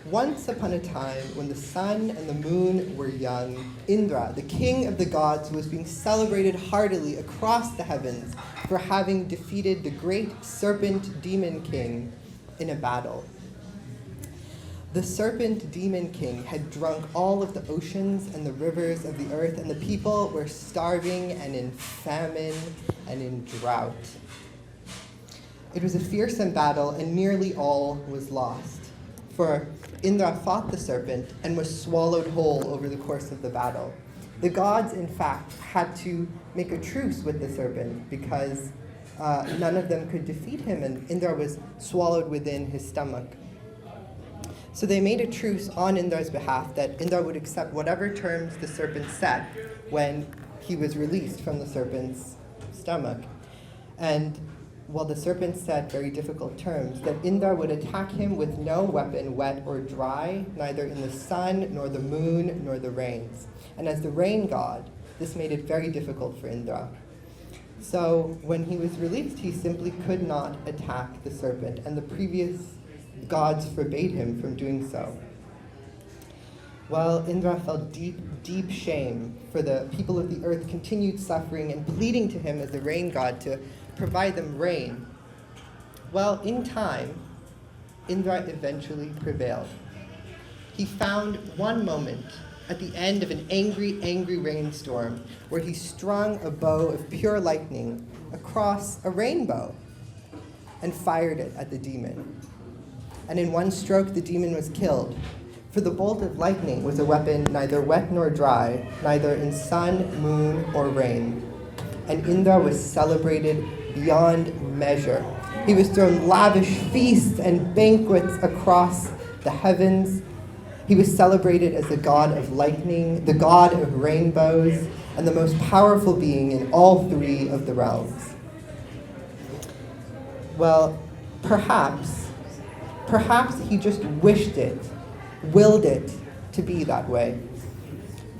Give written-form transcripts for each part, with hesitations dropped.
Once upon a time, when the sun and the moon were young, Indra, the king of the gods, was being celebrated heartily across the heavens for having defeated the great serpent demon king in a battle. The serpent demon king had drunk all of the oceans and the rivers of the earth, and the people were starving and in famine and in drought. It was a fearsome battle, and nearly all was lost. For Indra fought the serpent and was swallowed whole over the course of the battle. The gods, in fact, had to make a truce with the serpent because none of them could defeat him, and Indra was swallowed within his stomach. So they made a truce on Indra's behalf that Indra would accept whatever terms the serpent set when he was released from the serpent's stomach. And while the serpent set very difficult terms, that Indra would attack him with no weapon, wet or dry, neither in the sun, nor the moon, nor the rains. And as the rain god, this made it very difficult for Indra. So when he was released, he simply could not attack the serpent, and the previous gods forbade him from doing so. Well, Indra felt deep, deep shame, for the people of the earth continued suffering and pleading to him as the rain god to provide them rain. Well, in time, Indra eventually prevailed. He found one moment at the end of an angry, angry rainstorm where he strung a bow of pure lightning across a rainbow and fired it at the demon. And in one stroke, the demon was killed, for the bolt of lightning was a weapon neither wet nor dry, neither in sun, moon, or rain. And Indra was celebrated beyond measure. He was thrown lavish feasts and banquets across the heavens. He was celebrated as the god of lightning, the god of rainbows, and the most powerful being in all three of the realms. Well, perhaps he just wished it, willed it to be that way.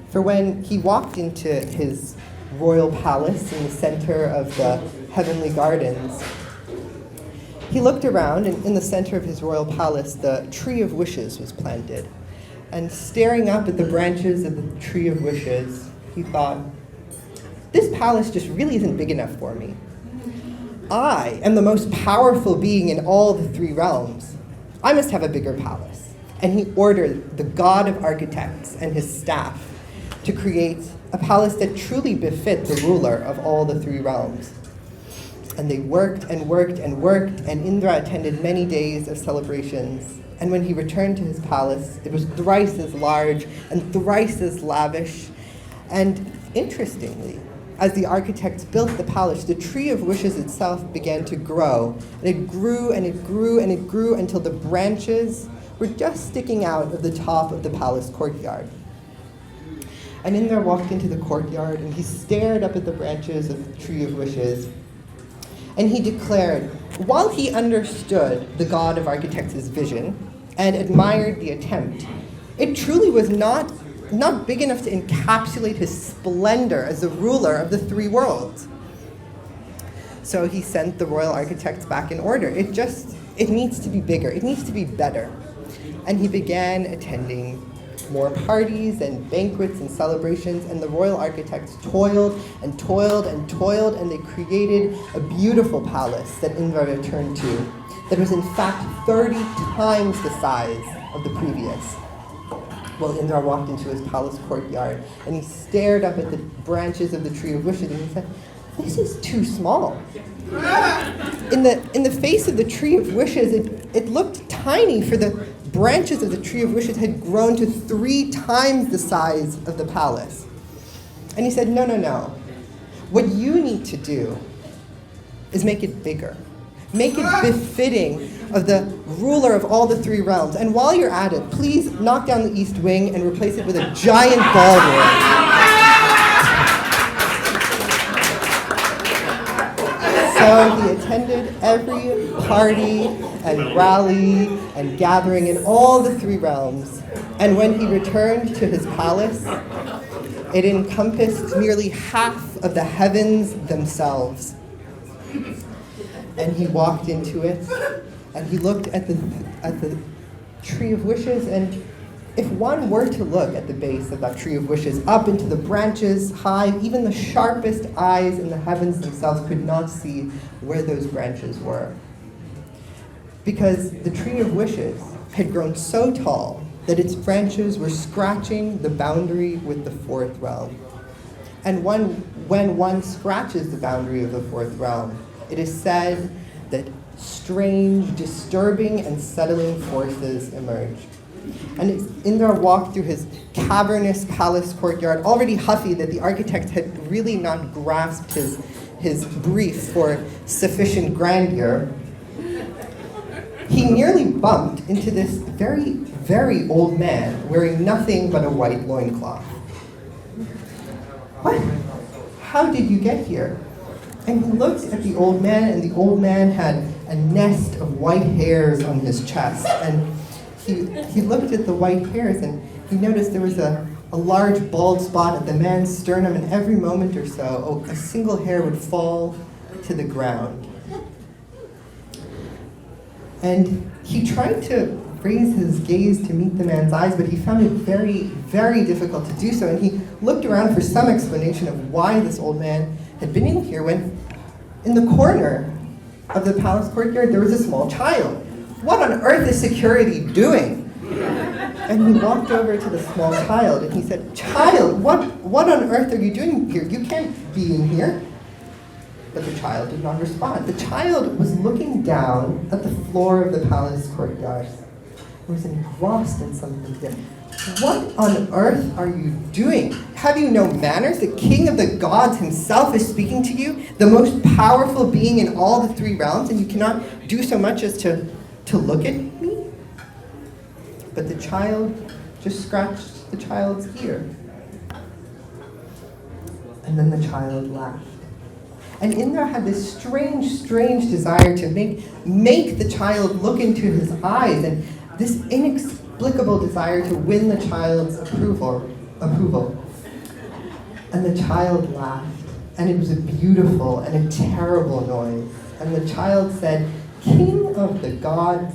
For when he walked into his royal palace in the center of the heavenly gardens, he looked around, and in the center of his royal palace, the tree of wishes was planted. And staring up at the branches of the tree of wishes, he thought, this palace just really isn't big enough for me. I am the most powerful being in all the three realms. I must have a bigger palace. And he ordered the god of architects and his staff to create a palace that truly befit the ruler of all the three realms. And they worked and worked and worked, and Indra attended many days of celebrations. And when he returned to his palace, it was thrice as large and thrice as lavish. And interestingly, as the architects built the palace, the tree of wishes itself began to grow. And it grew and it grew and it grew until the branches were just sticking out of the top of the palace courtyard. And Indra walked into the courtyard, and he stared up at the branches of the tree of wishes. And he declared, while he understood the god of architects' vision and admired the attempt, it truly was not big enough to encapsulate his splendor as the ruler of the three worlds. So he sent the royal architects back in order. It needs to be bigger. It needs to be better. And he began attending more parties and banquets and celebrations, and the royal architects toiled and toiled and toiled, and they created a beautiful palace that Indra returned to, that was in fact 30 times the size of the previous. Well, Indra walked into his palace courtyard, and he stared up at the branches of the tree of wishes, and he said, this is too small. In the face of the tree of wishes, it looked tiny, for the branches of the tree of wishes had grown to 3 times the size of the palace. And he said, no. What you need to do is make it bigger. Make it befitting of the ruler of all the three realms. And while you're at it, please knock down the east wing and replace it with a giant ballroom. So he attended every party and rally and gathering in all the three realms. And when he returned to his palace, it encompassed nearly half of the heavens themselves. And he walked into it, and he looked at the tree of wishes, and if one were to look at the base of that tree of wishes, up into the branches high, even the sharpest eyes in the heavens themselves could not see where those branches were. Because the tree of wishes had grown so tall that its branches were scratching the boundary with the fourth realm. And when one scratches the boundary of the fourth realm, it is said that strange, disturbing, and settling forces emerge. And Indra walked through his cavernous palace courtyard, already huffy that the architect had really not grasped his brief for sufficient grandeur. He nearly bumped into this very, very old man wearing nothing but a white loincloth. What? How did you get here? And he looked at the old man, and the old man had a nest of white hairs on his chest. And he looked at the white hairs, and he noticed there was a large bald spot at the man's sternum, and every moment or so, a single hair would fall to the ground. And he tried to raise his gaze to meet the man's eyes, but he found it very, very difficult to do so. And he looked around for some explanation of why this old man had been in here, when in the corner of the palace courtyard there was a small child. What on earth is security doing? And he walked over to the small child and he said, "Child, what on earth are you doing here? You can't be in here." But the child did not respond. The child was looking down at the floor of the palace courtyard. He was engrossed in something there. "What on earth are you doing? Have you no manners? The king of the gods himself is speaking to you, the most powerful being in all the three realms, and you cannot do so much as to look at me?" But the child just scratched the child's ear. And then the child laughed. And Indra had this strange, strange desire to make the child look into his eyes, and this inexplicable desire to win the child's approval. And the child laughed, and it was a beautiful and a terrible noise. And the child said, King of the gods,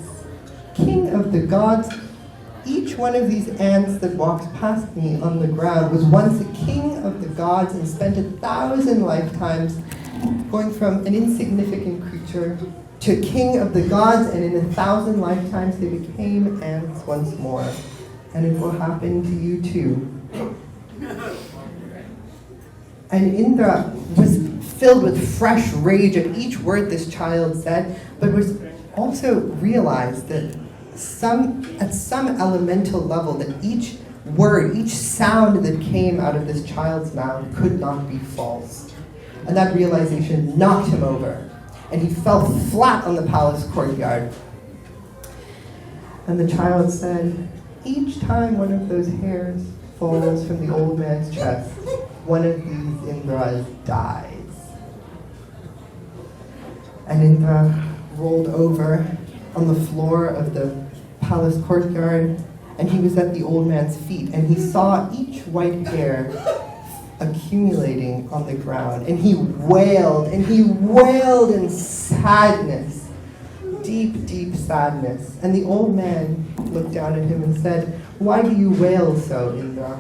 each one of these ants that walks past me on the ground was once a king of the gods and spent 1,000 lifetimes going from an insignificant creature to king of the gods, and in 1,000 lifetimes they became ants once more. And it will happen to you too. And Indra was filled with fresh rage at each word this child said, but was also realized that at some elemental level that each word, each sound that came out of this child's mouth could not be false. And that realization knocked him over, and he fell flat on the palace courtyard. And the child said, "Each time one of those hairs falls from the old man's chest, one of these Indras dies." And Indra rolled over on the floor of the palace courtyard, and he was at the old man's feet, and he saw each white hair accumulating on the ground, and he wailed in sadness, deep, deep sadness. And the old man looked down at him and said, "Why do you wail so, Indra?"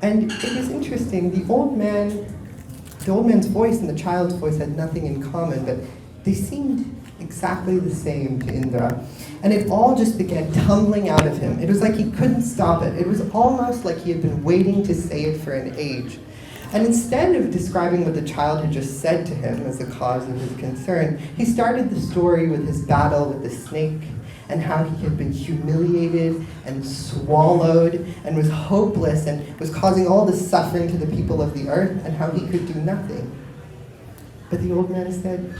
And it was interesting, the old man's voice and the child's voice had nothing in common, but they seemed exactly the same to Indra. And it all just began tumbling out of him. It was like he couldn't stop it. It was almost like he had been waiting to say it for an age. And instead of describing what the child had just said to him as the cause of his concern, he started the story with his battle with the snake, and how he had been humiliated and swallowed and was hopeless and was causing all this suffering to the people of the earth, and how he could do nothing. But the old man said,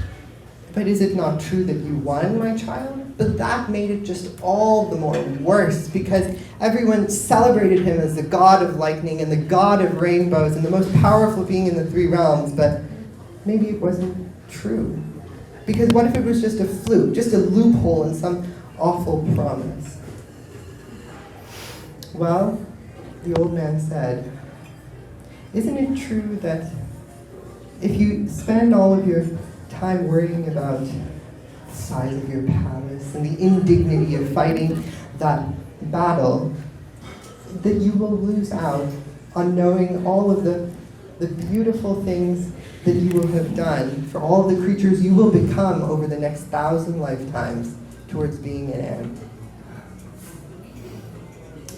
"But is it not true that you won, my child?" But that made it just all the more worse, because everyone celebrated him as the god of lightning and the god of rainbows and the most powerful being in the three realms. But maybe it wasn't true. Because what if it was just a fluke, just a loophole in some awful promise? Well, the old man said, "Isn't it true that if you spend all of your time worrying about the size of your palace and the indignity of fighting that battle, that you will lose out on knowing all of the beautiful things that you will have done for all the creatures you will become over the next 1,000 lifetimes towards being an ant.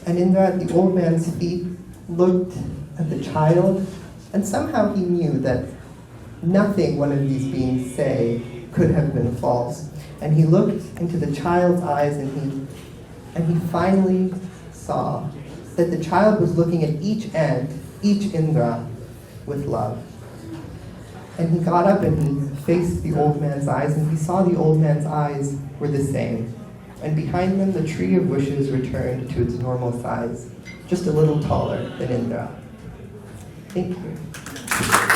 And Indra, at the old man's feet, looked at the child, and somehow he knew that nothing one of these beings say could have been false. And he looked into the child's eyes, and he finally saw that the child was looking at each ant, each Indra, with love. And he got up and he faced the old man's eyes, and he saw the old man's eyes were the same. And behind them, the tree of wishes returned to its normal size, just a little taller than Indra. Thank you.